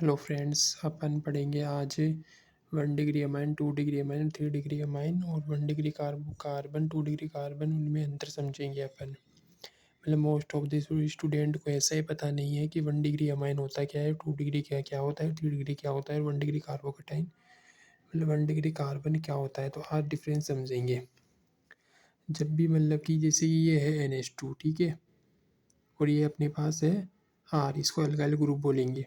Hello friends, अपन पढ़ेंगे आज 1 degree amine, 2 degree amine, 3 degree amine और 1 डिग्री कार्बन, 2 डिग्री कार्बन। उनमें अंतर समझेंगे अपन। मतलब मोस्ट ऑफ दिस स्टूडेंट को ऐसा ही पता नहीं है कि 1 डिग्री अमाइन होता क्या है, 2 डिग्री क्या क्या होता है, 3 डिग्री क्या होता है और 1 डिग्री कार्बोकेटाइन मतलब 1 डिग्री कार्बन क्या होता है। तो आज डिफरेंस समझेंगे। जब भी मतलब कि जैसे ये है NH2, ठीक है, और ये अपने पास है R, इसको अल्काइल ग्रुप बोलेंगे।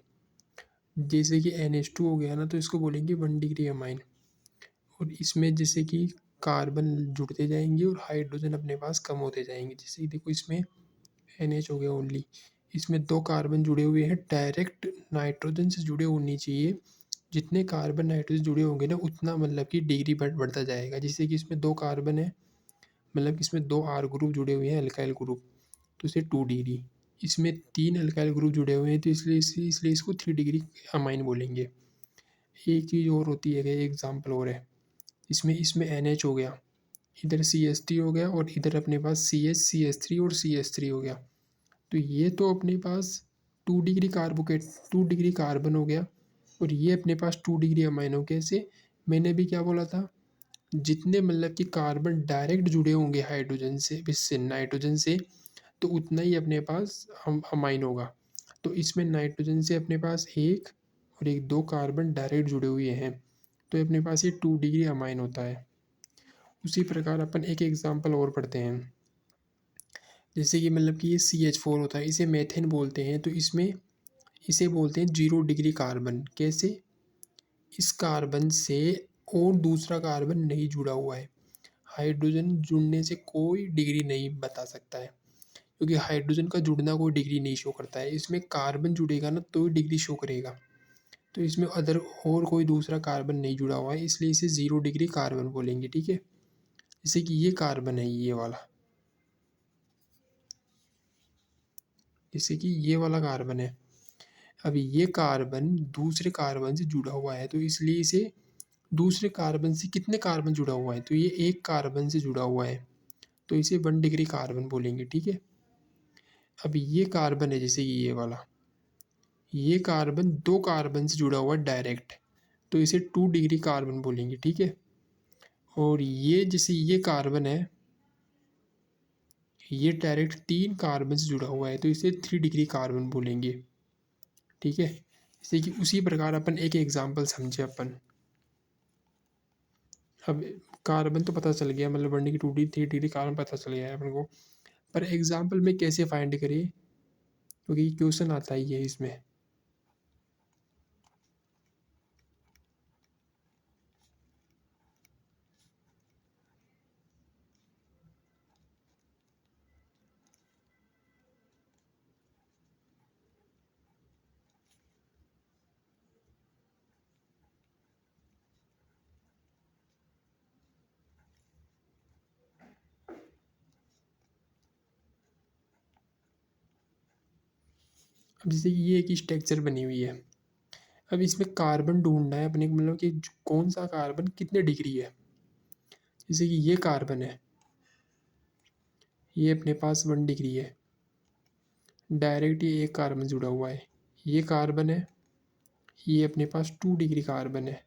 जैसे कि NH2 हो गया ना, तो इसको बोलेंगे 1 डिग्री अमाइन। और इसमें जैसे कि कार्बन जुड़ते जाएंगे और हाइड्रोजन अपने पास कम होते जाएंगे। जैसे कि देखो, इसमें NH हो गया ओनली, इसमें 2 कार्बन जुड़े हुए हैं, डायरेक्ट नाइट्रोजन से जुड़े होने चाहिए। जितने कार्बन नाइट्रोजन जुड़े होंगे ना, उतना मतलब कि डिग्री बढ़ता जाएगा। जैसे कि इसमें 2 कार्बन है, मतलब कि इसमें 2 R ग्रुप जुड़े हुए हैं, अल्काइल ग्रुप, तो इसे 2 डिग्री। इसमें 3 अल्काइल ग्रुप जुड़े हुए हैं, तो इसलिए इसको 3 डिग्री अमाइन बोलेंगे। एक चीज़ और होती है, एग्जाम्पल और है, इसमें इसमें NH हो गया, इधर CH3 हो गया और इधर अपने पास CH3 और CH3 हो गया। तो ये तो अपने पास 2 डिग्री कार्बन हो गया और ये अपने पास 2 डिग्री अमाइन हो। कैसे? मैंने भी क्या बोला था, जितने मतलब कि कार्बन डायरेक्ट जुड़े होंगे हाइड्रोजन से, इससे नाइट्रोजन से, तो उतना ही अपने पास हम अमाइन होगा। तो इसमें नाइट्रोजन से अपने पास एक और एक 2 कार्बन डायरेक्ट जुड़े हुए हैं, तो अपने पास ये 2 डिग्री अमाइन होता है। उसी प्रकार अपन एक एग्जांपल और पढ़ते हैं। जैसे कि मतलब कि ये CH4 होता है, इसे मेथेन बोलते हैं। तो इसमें इसे बोलते हैं 0 डिग्री कार्बन। कैसे? इस कार्बन से और दूसरा कार्बन नहीं जुड़ा हुआ है। हाइड्रोजन जुड़ने से कोई डिग्री नहीं बता सकता है, क्योंकि हाइड्रोजन का जुड़ना कोई डिग्री नहीं शो करता है। इसमें कार्बन जुड़ेगा ना, तो ही डिग्री शो करेगा। तो इसमें अदर और कोई दूसरा कार्बन नहीं जुड़ा हुआ है, इसलिए इसे 0 डिग्री कार्बन बोलेंगे। ठीक है, जैसे कि ये कार्बन है, ये वाला, जैसे कि ये वाला कार्बन है। अब ये कार्बन दूसरे कार्बन से जुड़ा हुआ है, तो इसलिए इसे दूसरे कार्बन से कितने कार्बन जुड़ा हुआ है, तो ये एक कार्बन से जुड़ा हुआ है, तो इसे 1 डिग्री कार्बन बोलेंगे। ठीक है, अब ये कार्बन है, जैसे कि ये वाला, ये कार्बन 2 कार्बन से जुड़ा हुआ है डायरेक्ट, तो इसे 2 डिग्री कार्बन बोलेंगे। ठीक है, और ये जैसे ये कार्बन है, ये डायरेक्ट 3 कार्बन से जुड़ा हुआ है, तो इसे 3 डिग्री कार्बन बोलेंगे। ठीक है, जैसे कि उसी प्रकार अपन एक एग्जाम्पल समझे अपन। अब कार्बन तो पता चल गया, मतलब 1 डिग्री, 2 डिग्री, 3 डिग्री कार्बन पता चल गया है अपन को, पर एग्जाम्पल में कैसे फाइंड करें, क्योंकि क्वेश्चन आता ही है इसमें। अब जैसे कि ये एक स्ट्रक्चर बनी हुई है, अब इसमें कार्बन ढूंढना है अपने को, मतलब कि कौन सा कार्बन कितने डिग्री है। जैसे कि ये कार्बन है, ये अपने पास 1 डिग्री है, डायरेक्ट ये एक कार्बन जुड़ा हुआ है। ये कार्बन है, ये अपने पास 2 डिग्री कार्बन है।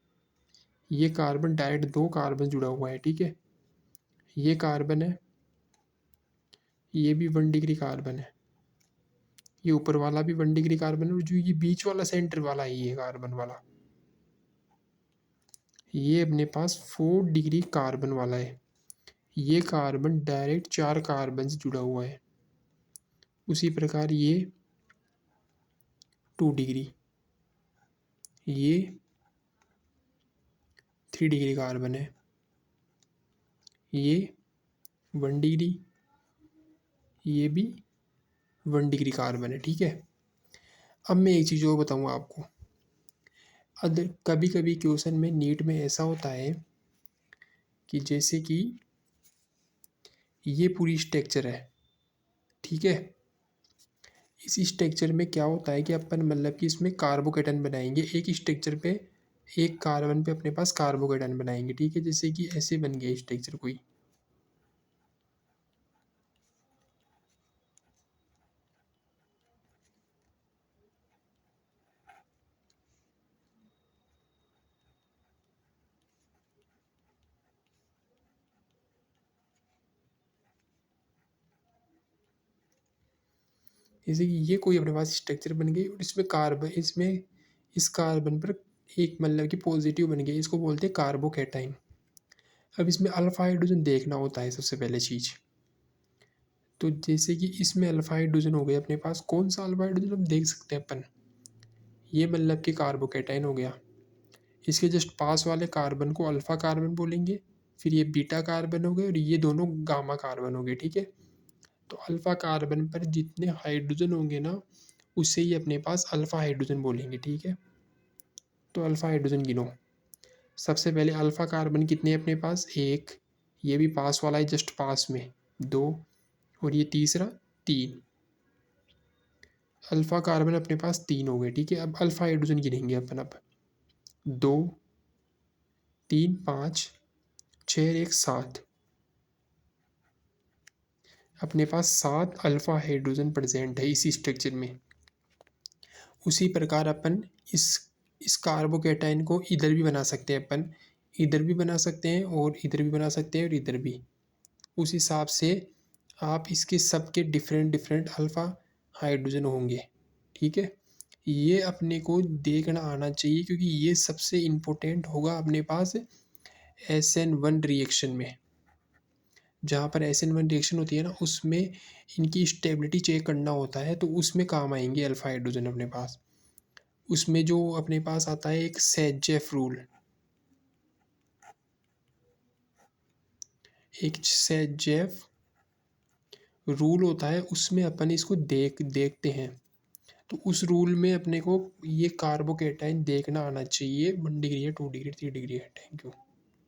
ये कार्बन डायरेक्ट 2 कार्बन जुड़ा हुआ है। ठीक है, ये कार्बन है, ये भी 1 डिग्री कार्बन है, ये ऊपर वाला भी 1 डिग्री कार्बन है, और जो ये बीच वाला सेंटर वाला है, ये कार्बन वाला, ये अपने पास 4 डिग्री कार्बन वाला है। ये कार्बन डायरेक्ट 4 कार्बन से जुड़ा हुआ है। उसी प्रकार ये 2 डिग्री, ये 3 डिग्री कार्बन है, ये 1 डिग्री, ये भी 1 डिग्री कार्बन है। ठीक है, अब मैं एक चीज़ और बताऊंगा आपको। अदर कभी कभी क्वेश्चन में नीट में ऐसा होता है कि जैसे कि ये पूरी स्ट्रक्चर है, ठीक है, इस स्ट्रक्चर में क्या होता है कि अपन मतलब कि इसमें कार्बोकेटन बनाएंगे एक स्ट्रक्चर पे, एक कार्बन पे अपने पास कार्बोकेटन बनाएंगे। ठीक है, जैसे कि ऐसे बन गया स्ट्रक्चर कोई। जैसे कि ये कोई अपने पास स्ट्रक्चर बन गई और इसमें इस कार्बन पर एक मतलब कि पॉजिटिव बन गया, इसको बोलते हैं कार्बोकैटाइन। अब इसमें अल्फा हाइड्रोजन देखना होता है सबसे पहले चीज़। तो जैसे कि इसमें अल्फा हाइड्रोजन हो गया अपने पास, कौन सा अल्फा हाइड्रोजन हम देख सकते हैं अपन, ये मतलब कि कार्बोकैटाइन हो गया। इसके जस्ट पास वाले कार्बन को अल्फा कार्बन बोलेंगे, फिर ये बीटा कार्बन हो गए और ये दोनों गामा कार्बन हो गए, ठीक है। तो अल्फा कार्बन पर जितने हाइड्रोजन होंगे ना, उससे ही अपने पास अल्फा हाइड्रोजन बोलेंगे, ठीक है। तो अल्फा हाइड्रोजन गिनो। सबसे पहले अल्फा कार्बन कितने हैं अपने पास, एक, ये भी पास वाला है जस्ट पास में, दो, और ये तीसरा, तीन। अल्फा कार्बन अपने पास तीन हो गए, ठीक है। अब अल्फा हाइड्रोजन गिनेंगे अपन। अब दो, तीन, पाँच, छः, एक, सात। अपने पास सात अल्फा हाइड्रोजन प्रेजेंट है इसी स्ट्रक्चर में। उसी प्रकार अपन इस कार्बोकैटाइन को इधर भी बना सकते हैं अपन, इधर भी बना सकते हैं और इधर भी बना सकते हैं और इधर भी। उस हिसाब से आप इसके सबके डिफरेंट डिफरेंट अल्फा हाइड्रोजन होंगे, ठीक है। ये अपने को देखना आना चाहिए क्योंकि ये सबसे इम्पोर्टेंट होगा अपने पास SN1 रिएक्शन में। जहाँ पर SN1 रिएक्शन होती है ना, उसमें इनकी स्टेबिलिटी चेक करना होता है, तो उसमें काम आएंगे अल्फा हाइड्रोजन अपने पास। उसमें जो अपने पास आता है एक सेजेफ रूल, एक सेजेफ रूल होता है, उसमें अपन इसको देखते हैं। तो उस रूल में अपने को ये कार्बोकैटाइन देखना आना चाहिए। 1 डिग्री है, 2 डिग्री, 3 डिग्री है। Thank you.